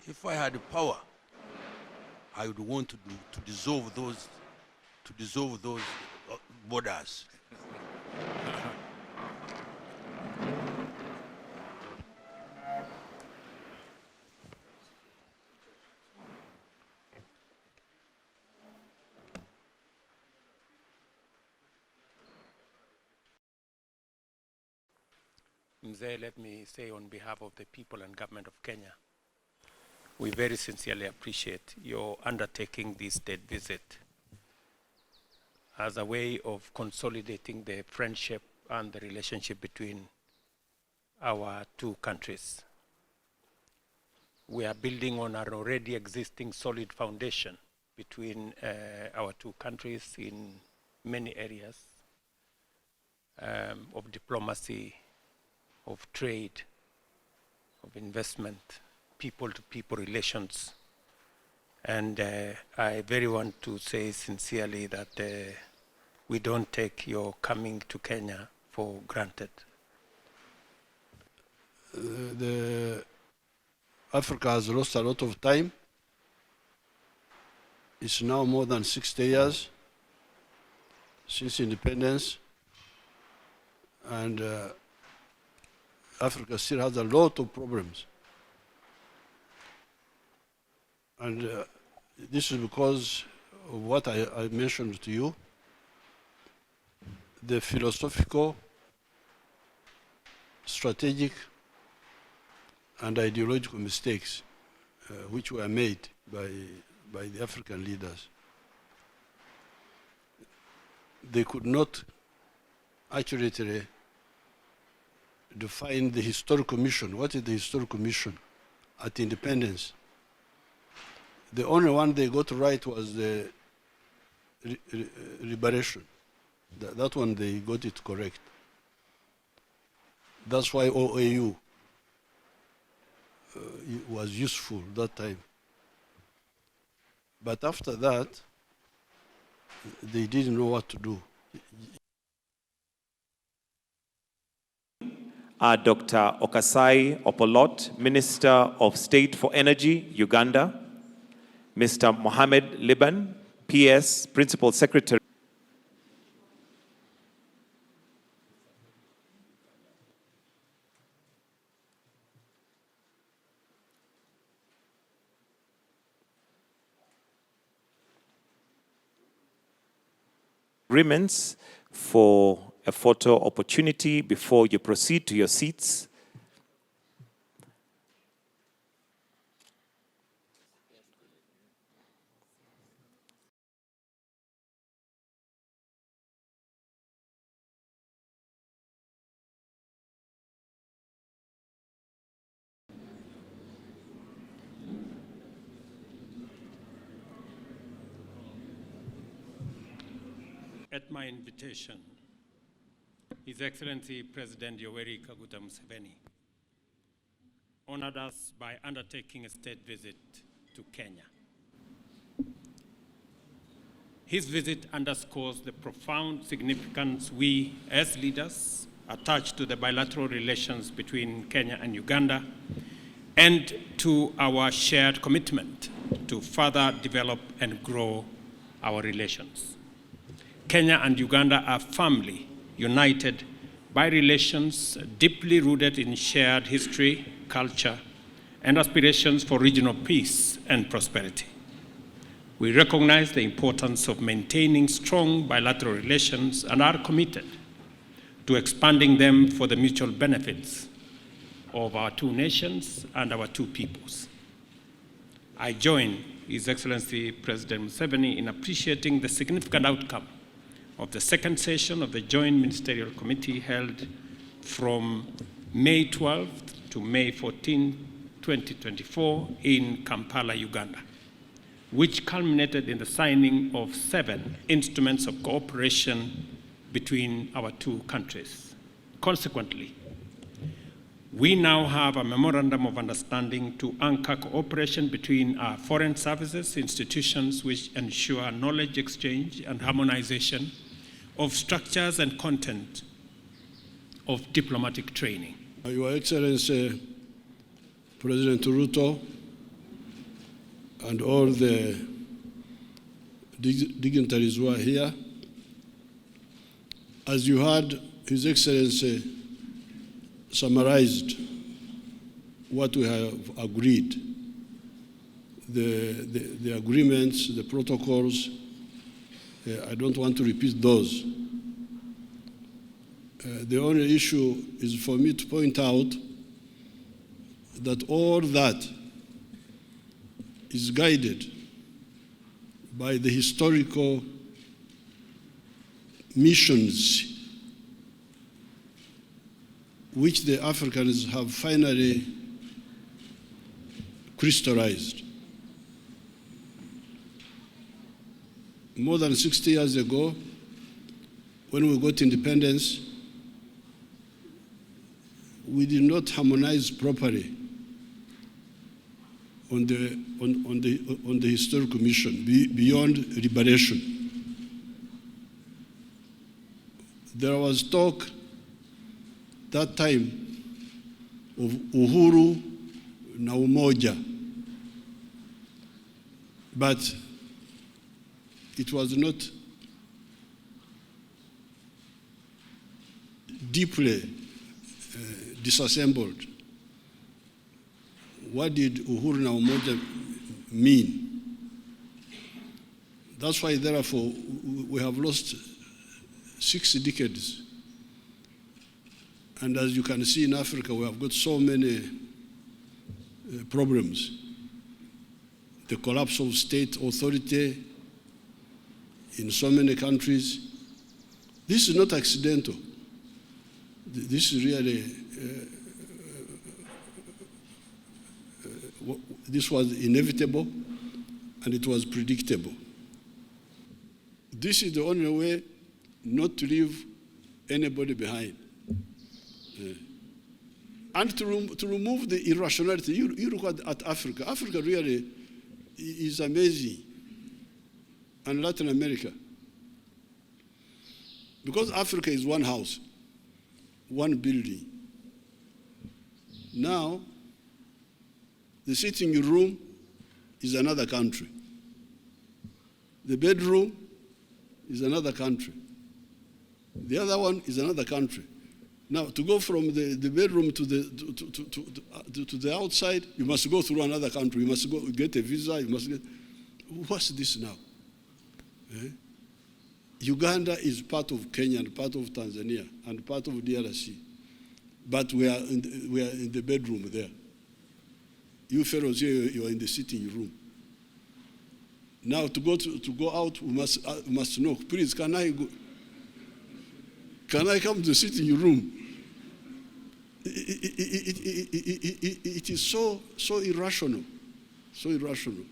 If I had power, I would want to dissolve those borders. Mzee, let me say on behalf of the people and government of Kenya, we very sincerely appreciate your undertaking this state visit as a way of consolidating the friendship and the relationship between our two countries. We are building on an already existing solid foundation between our two countries in many areas of diplomacy, of trade, of investment, people-to-people relations. And I very want to say sincerely that we don't take your coming to Kenya for granted. Africa has lost a lot of time. It's now more than 60 years since independence, and Africa still has a lot of problems. And this is because of what I mentioned to you, the philosophical, strategic, and ideological mistakes which were made by the African leaders. They could not accurately define the historical mission. What is the historical mission at independence? The only one they got right was the liberation. That one they got it correct. That's why OAU was useful that time. But after that, they didn't know what to do. Dr. Okasai Opolot, Minister of State for Energy, Uganda. Mr. Mohamed Liban, PS, Principal Secretary. Agreements for a photo opportunity before you proceed to your seats. At my invitation, His Excellency President Yoweri Kaguta Museveni honored us by undertaking a state visit to Kenya. His visit underscores the profound significance we, as leaders, attach to the bilateral relations between Kenya and Uganda, and to our shared commitment to further develop and grow our relations. Kenya and Uganda are firmly united by relations deeply rooted in shared history, culture, and aspirations for regional peace and prosperity. We recognize the importance of maintaining strong bilateral relations and are committed to expanding them for the mutual benefits of our two nations and our two peoples. I join His Excellency President Museveni in appreciating the significant outcome of the second session of the Joint Ministerial Committee held from May 12 to May 14, 2024 in Kampala, Uganda, which culminated in the signing of 7 instruments of cooperation between our two countries. Consequently, we now have a memorandum of understanding to anchor cooperation between our foreign services institutions, which ensure knowledge exchange and harmonization of structures and content of diplomatic training. Your Excellency, President Ruto, and all the dignitaries who are here. As you heard, His Excellency summarized what we have agreed, the agreements, the protocols. I don't want to repeat those. The only issue is for me to point out that all that is guided by the historical missions which the Africans have finally crystallized. More than 60 years ago, when we got independence, we did not harmonize properly on the historical mission beyond liberation. There was talk that time of uhuru na umoja, but it was not deeply disassembled. What did uhuru na umoja mean? That's why, therefore, we have lost 6 decades. And as you can see in Africa, we have got so many problems. The collapse of state authority in so many countries. This is not accidental. This is really, this was inevitable and it was predictable. This is the only way not to leave anybody behind. And to remove the irrationality. You look at Africa. Africa really is amazing. And Latin America. Because Africa is one house, one building. Now, the sitting room is another country. The bedroom is another country. The other one is another country. Now, to go from the bedroom to the outside, you must go through another country. You must go get a visa. You must get. What's this now? Uganda is part of Kenya and part of Tanzania and part of DRC, but we are in the bedroom there. You fellows here, you are in the sitting room. Now, to go out, we must know. Please, can I go? Can I come to the sitting room? It is so irrational, so irrational.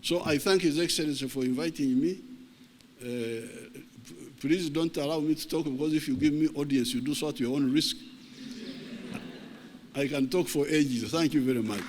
So I thank His Excellency for inviting me. Please don't allow me to talk, because if you give me audience, you do so at your own risk. I can talk for ages. Thank you very much.